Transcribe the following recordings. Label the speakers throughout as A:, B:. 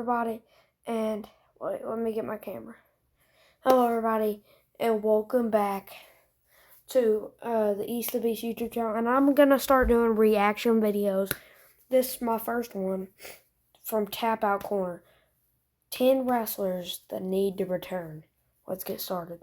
A: Everybody, and wait, let me get my camera. Hello, everybody, and welcome back to the East of Beast YouTube channel. And I'm gonna start doing reaction videos. This is my first one from Tap Out Corner. 10 wrestlers that need to return. Let's get started.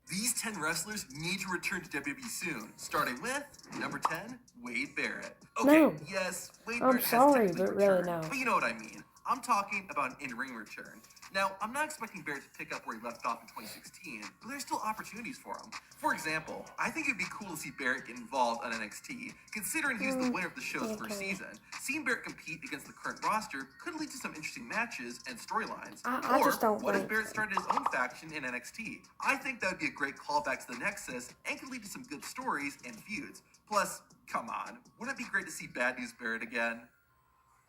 B: These 10 wrestlers need to return to WWE soon, starting with number 10, Wade Barrett. Okay,
A: No.
B: yes, Wade
A: I'm
B: Barrett
A: sorry,
B: has technically
A: but really
B: returned,
A: no.
B: but you know what I mean. I'm talking about an in-ring return. Now, I'm not expecting Barrett to pick up where he left off in 2016, but there's still opportunities for him. For example, I think it'd be cool to see Barrett get involved on NXT, considering he's the winner of the show's first season. Seeing Barrett compete against the current roster could lead to some interesting matches and storylines.
A: I just don't
B: what if
A: think
B: Barrett started his own faction in NXT? I think that would be a great callback to the Nexus and could lead to some good stories and feuds. Plus, come on, wouldn't it be great to see Bad News Barrett again?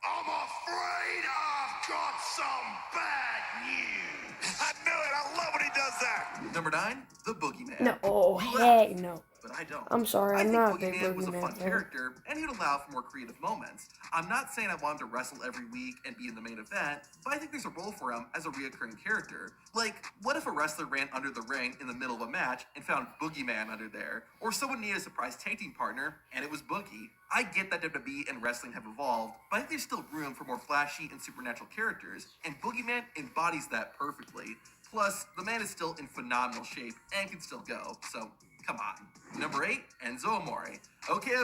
C: I'm afraid I've got some bad news. I knew it. I love when he does that.
B: Number 9, the Boogeyman.
A: No, oh,
B: You
A: heck
B: laugh,
A: no.
B: but I don't.
A: I'm sorry, I'm
B: I
A: not a
B: think
A: big
B: Boogeyman was a
A: Boogeyman
B: fun
A: fan.
B: character, and he'd allow for more creative moments. I'm not saying I want him to wrestle every week and be in the main event, but I think there's a role for him as a reoccurring character. Like, what if a wrestler ran under the ring in the middle of a match and found Boogeyman under there? Or someone needed a surprise tag team partner, and it was Boogie. I get that WWE and wrestling have evolved, but I think there's still room for more flashy and supernatural characters, and Boogeyman embodies that perfectly. Plus, the man is still in phenomenal shape and can still go, so come on. Number 8, Enzo Amore. Okay,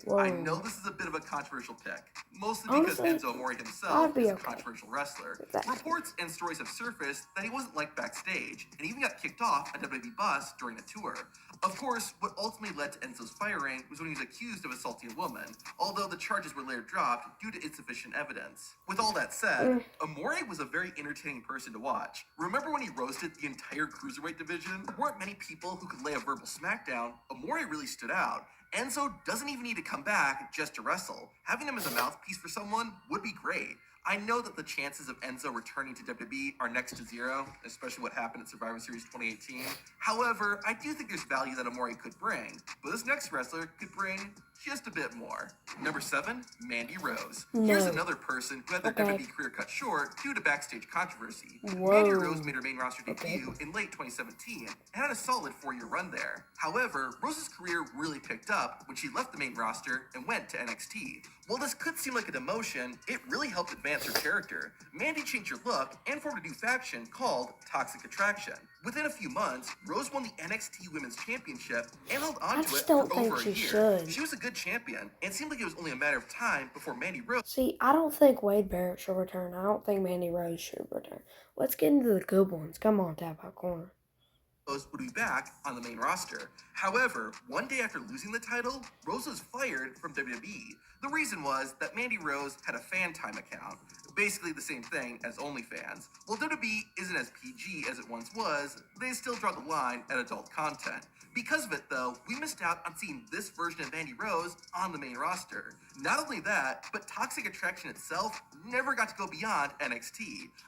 A: Whoa.
B: I know this is a bit of a controversial pick, mostly because
A: Honestly,
B: Enzo Amore
A: I'd
B: himself
A: be
B: is a
A: okay
B: controversial wrestler.
A: with that.
B: Reports and stories have surfaced that he wasn't liked backstage, and even got kicked off a WWE bus during a tour. Of course, what ultimately led to Enzo's firing was when he was accused of assaulting a woman, although the charges were later dropped due to insufficient evidence. With all that said, Amore was a very entertaining person to watch. Remember when he roasted the entire cruiserweight division? There weren't many people who could lay a verbal smackdown. Amore really stood out. Enzo doesn't even need to come back just to wrestle. Having him as a mouthpiece for someone would be great. I know that the chances of Enzo returning to WWE are next to zero, especially what happened at Survivor Series 2018. However, I do think there's value that Amore could bring, but this next wrestler could bring just a bit more. Number 7, Mandy Rose. Here's another person who had their WWE career cut short due to backstage controversy. Mandy Rose made her main roster debut in late 2017 and had a solid 4-year run there. However, Rose's career really picked up when she left the main roster and went to NXT. While this could seem like a demotion, it really helped advance her character. Mandy changed her look and formed a new faction called Toxic Attraction. Within a few months, Rose won the NXT Women's Championship and held onto it for over a year. She was a good champion, and it seemed like it was only a matter of time before Mandy Rose...
A: See, I don't think Wade Barrett should return. I don't think Mandy Rose should return. Let's get into the good ones. Come on, Tap Out Corner.
B: Rose would be back on the main roster. However, one day after losing the title, Rose was fired from WWE. The reason was that Mandy Rose had a fan time account, basically the same thing as OnlyFans. While WWE isn't as PG as it once was, they still draw the line at adult content. Because of it, though, we missed out on seeing this version of Mandy Rose on the main roster. Not only that, but Toxic Attraction itself never got to go beyond NXT.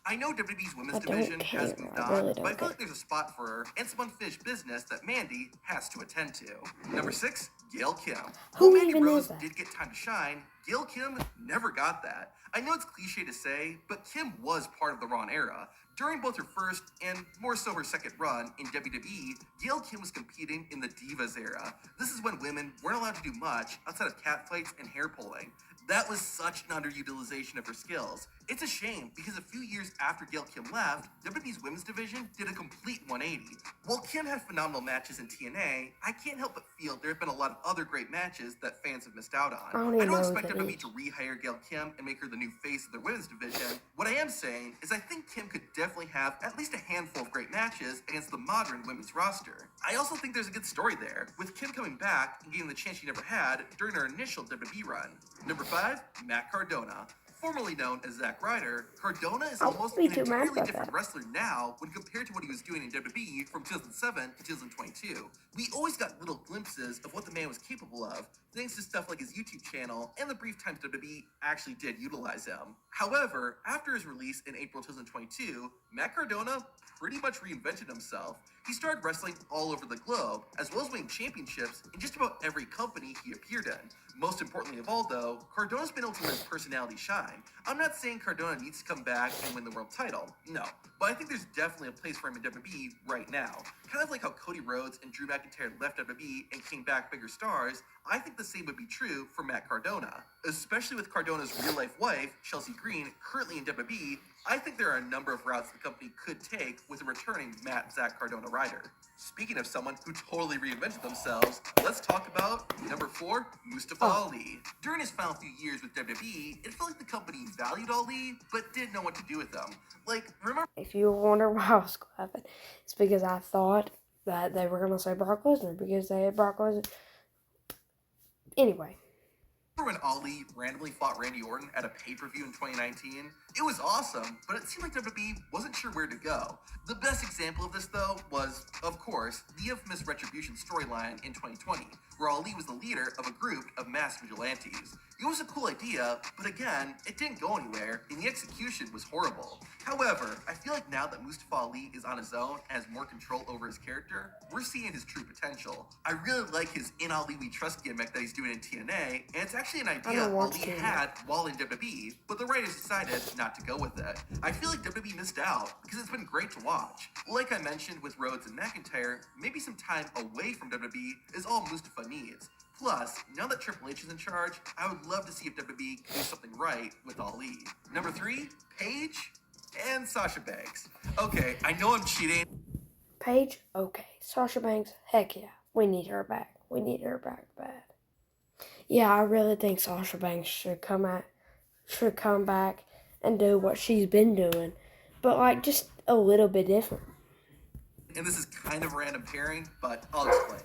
B: I know WWE's women's division has moved on, but I feel like there's a spot for her and some unfinished business that Mandy has to attend to. Number 6, Gail Kim. While Mandy Rose did get time to shine, Gail Kim never got that. I know it's cliche to say, but Kim was part of the Raw era. During both her first and more so her second run in WWE, Gail Kim was competing in the Divas era. This is when women weren't allowed to do much outside of catfights and hair pulling. That was such an underutilization of her skills. It's a shame because a few years after Gail Kim left, WWE's women's division did a complete 180. While Kim had phenomenal matches in TNA, I can't help but feel there have been a lot of other great matches that fans have missed out on. I don't expect WWE to rehire Gail Kim and make her the new face of their women's division. What I am saying is I think Kim could definitely have at least a handful of great matches against the modern women's roster. I also think there's a good story there, with Kim coming back and getting the chance she never had during her initial WWE run. Number 5, Matt Cardona. Formerly known as Zack Ryder, Cardona is almost an entirely different wrestler now when compared to what he was doing in WWE from 2007 to 2022. We always got little glimpses of what the man was capable of, thanks to stuff like his YouTube channel and the brief times WWE actually did utilize him. However, after his release in April 2022, Matt Cardona pretty much reinvented himself. He started wrestling all over the globe, as well as winning championships in just about every company he appeared in. Most importantly of all, though, Cardona's been able to let his personality shine. I'm not saying Cardona needs to come back and win the world title, no, but I think there's definitely a place for him in WWE right now. Kind of like how Cody Rhodes and Drew McIntyre left WWE and came back bigger stars, I think the same would be true for Matt Cardona. Especially with Cardona's real-life wife, Chelsea Green, currently in WWE, I think there are a number of routes the company could take with a returning Matt Zach Cardona rider. Speaking of someone who totally reinvented themselves, let's talk about number 4, Mustafa Ali. During his final few years with WWE, it felt like the company valued Ali, but didn't know what to do with them. Like, remember
A: If you wonder why I was clapping, it's because I thought that they were going to say Brock Lesnar because they had Brock Lesnar. Anyway.
B: when Ali randomly fought Randy Orton at a pay-per-view in 2019? It was awesome, but it seemed like WWE wasn't sure where to go. The best example of this, though, was, of course, the infamous Retribution storyline in 2020, where Ali was the leader of a group of masked vigilantes. It was a cool idea, but again, it didn't go anywhere, and the execution was horrible. However, I feel like now that Mustafa Ali is on his own and has more control over his character, we're seeing his true potential. I really like his In Ali We Trust gimmick that he's doing in TNA, and it's actually an idea Ali had while in WWE, but the writers decided not to go with it. I feel like WWE missed out, because it's been great to watch. Like I mentioned with Rhodes and McIntyre, maybe some time away from WWE is all Mustafa needs. Plus, now that Triple H is in charge, I would love to see if WWE can do something right with Ali. Number 3, Paige and Sasha Banks. Okay, I know I'm cheating.
A: Paige, okay. Sasha Banks, heck yeah. We need her back. We need her back bad. Yeah, I really think Sasha Banks should come back and do what she's been doing, but like just a little bit different.
B: And this is kind of a random pairing, but I'll explain.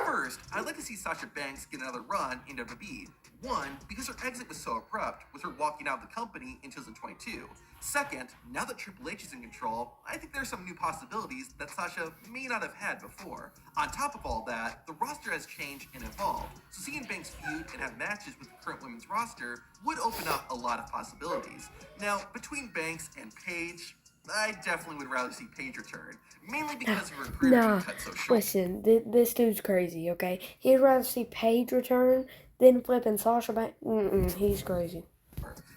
B: First, I'd like to see Sasha Banks get another run in WWE. One, because her exit was so abrupt, with her walking out of the company in 2022. Second, now that Triple H is in control, I think there are some new possibilities that Sasha may not have had before. On top of all that, the roster has changed and evolved, so seeing Banks feud and have matches with the current women's roster would open up a lot of possibilities. Now, between Banks and Paige, I definitely would rather see Paige return, mainly because of her career being cut so short.
A: Listen, this dude's crazy, okay? He'd rather see Paige return than flipping Sasha Banks. He's crazy.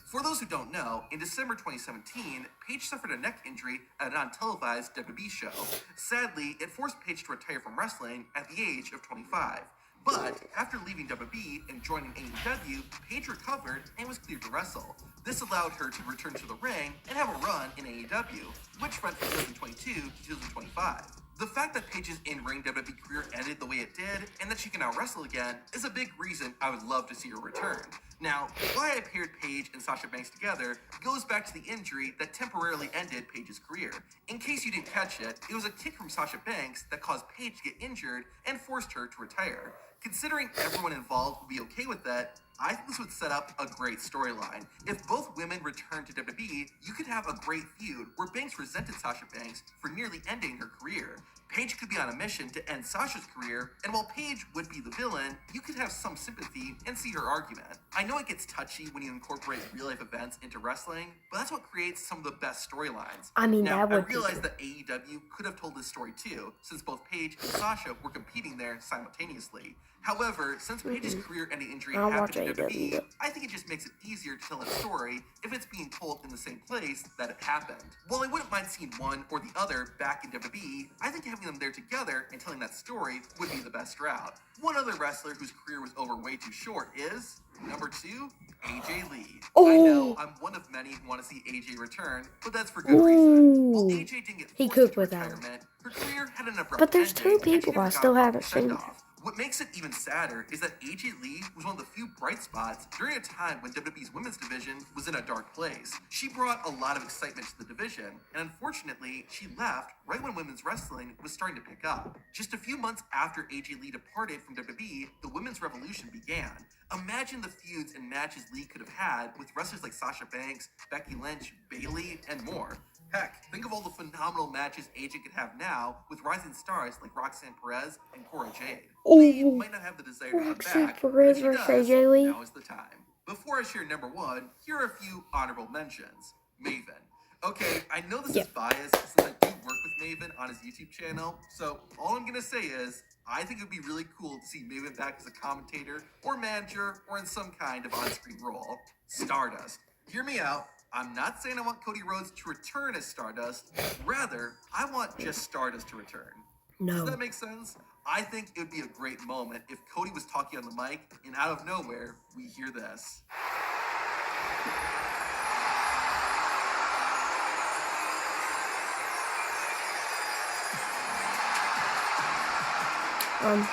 B: For those who don't know, in December 2017, Paige suffered a neck injury at a non-televised WWE show. Sadly, it forced Paige to retire from wrestling at the age of 25. But after leaving WWE and joining AEW, Paige recovered and was cleared to wrestle. This allowed her to return to the ring and have a run in AEW, which went from 2022 to 2025. The fact that Paige's in-ring WWE career ended the way it did, and that she can now wrestle again, is a big reason I would love to see her return. Now, why I paired Paige and Sasha Banks together goes back to the injury that temporarily ended Paige's career. In case you didn't catch it, it was a kick from Sasha Banks that caused Paige to get injured and forced her to retire. Considering everyone involved would be okay with that, I think this would set up a great storyline. If both women returned to WWE, you could have a great feud where Banks resented Sasha Banks for nearly ending her career. Paige could be on a mission to end Sasha's career, and while Paige would be the villain, you could have some sympathy and see her argument. I know it gets touchy when you incorporate real-life events into wrestling, but that's what creates some of the best storylines.
A: I mean,
B: now,
A: that would
B: I realize that AEW could have told this story too, since both Paige and Sasha were competing there simultaneously. However, since Paige's career-ending injury happened in WWE, I think it just makes it easier to tell a story if it's being told in the same place that it happened. While I wouldn't mind seeing one or the other back in WWE, I think having them there together and telling that story would be the best route. One other wrestler whose career was over way too short is number 2, AJ Lee. I know I'm one of many who want to see AJ return, but that's for good reason. While AJ didn't get forced into retirement, her career had an abrupt
A: But there's two
B: ending,
A: people I still haven't seen.
B: What makes it even sadder is that AJ Lee was one of the few bright spots during a time when WWE's women's division was in a dark place. She brought a lot of excitement to the division, and unfortunately, she left right when women's wrestling was starting to pick up. Just a few months after AJ Lee departed from WWE, the women's revolution began. Imagine the feuds and matches Lee could have had with wrestlers like Sasha Banks, Becky Lynch, Bayley, and more. Heck, think of all the phenomenal matches AJ could have now with rising stars like Roxanne Perez and Cora Jade. Lee might not have the desire to come back, but if she does, now is the time. Before I share number 1, here are a few honorable mentions. Maven. Okay, I know this
A: Yeah.
B: is biased since I do work with Maven on his YouTube channel, so all I'm gonna say is I think it would be really cool to see Maven back as a commentator or manager or in some kind of on-screen role. Stardust. Hear me out. I'm not saying I want Cody Rhodes to return as Stardust. Rather, I want just Stardust to return. Does
A: No.
B: that make sense? I think it would be a great moment if Cody was talking on the mic and out of nowhere, we hear this.
A: No.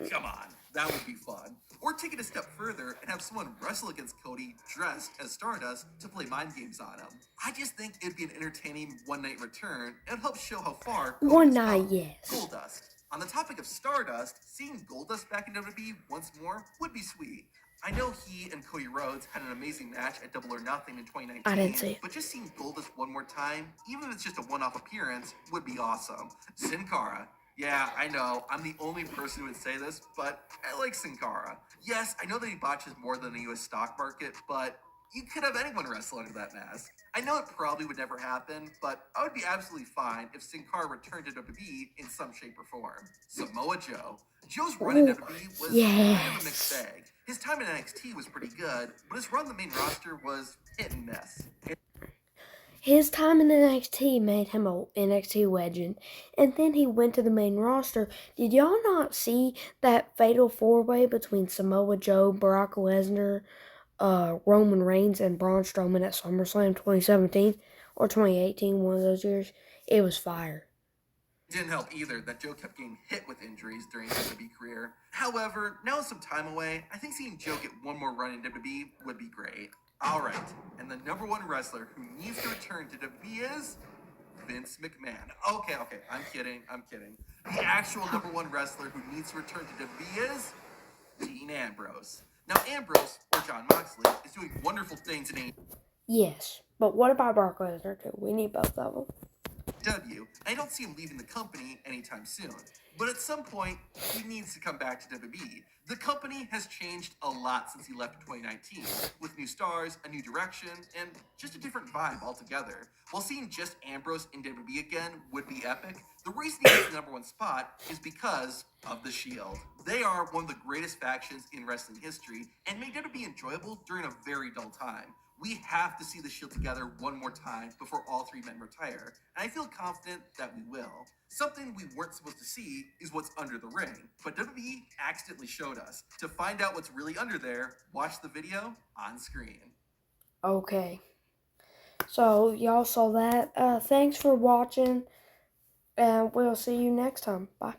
B: Come on, that would be fun. Or take it a step further and have someone wrestle against Cody dressed as Stardust to play mind games on him. I just think it'd be an entertaining one-night return and help show how far Cody
A: One
B: has
A: night,
B: come.
A: yes.
B: Goldust. On the topic of Stardust, seeing Goldust back in WWE once more would be sweet. I know he and Cody Rhodes had an amazing match at Double or Nothing in 2019.
A: I didn't see it.
B: But just seeing Goldust one more time, even if it's just a one-off appearance, would be awesome. Sin Cara. Yeah, I know, I'm the only person who would say this, but I like Sin Cara. Yes, I know that he botches more than the US stock market, but you could have anyone wrestle under that mask. I know it probably would never happen, but I would be absolutely fine if Sin Cara returned to WWE in some shape or form. Samoa Joe. Joe's run in
A: Ooh,
B: WWE was kind of a mixed
A: yes.
B: bag. His time in NXT was pretty good, but his run on the main roster was hit and miss.
A: His time in NXT made him a NXT legend, and then he went to the main roster. Did y'all not see that fatal four-way between Samoa Joe, Brock Lesnar, Roman Reigns, and Braun Strowman at SummerSlam 2017 or 2018, one of those years? It was fire.
B: It didn't help either that Joe kept getting hit with injuries during his WWE career. However, now with some time away, I think seeing Joe get one more run in WWE would be great. Alright, and the number one wrestler who needs to return to WWE is Vince McMahon. Okay, I'm kidding. The actual number one wrestler who needs to return to WWE is Dean Ambrose. Now Ambrose, or Jon Moxley, is doing wonderful things in
A: Yes, but what about Brock Lesnar too? We need both of them.
B: AEW. I don't see him leaving the company anytime soon. But at some point, he needs to come back to WWE. The company has changed a lot since he left in 2019, with new stars, a new direction, and just a different vibe altogether. While seeing just Ambrose in WWE again would be epic, the reason he gets the number one spot is because of the Shield. They are one of the greatest factions in wrestling history and made WWE enjoyable during a very dull time. We have to see the Shield together one more time before all three men retire, and I feel confident that we will. Something we weren't supposed to see is what's under the ring, but WWE accidentally showed us. To find out what's really under there, watch the video on screen.
A: Okay. So, y'all saw that. Thanks for watching, and we'll see you next time. Bye.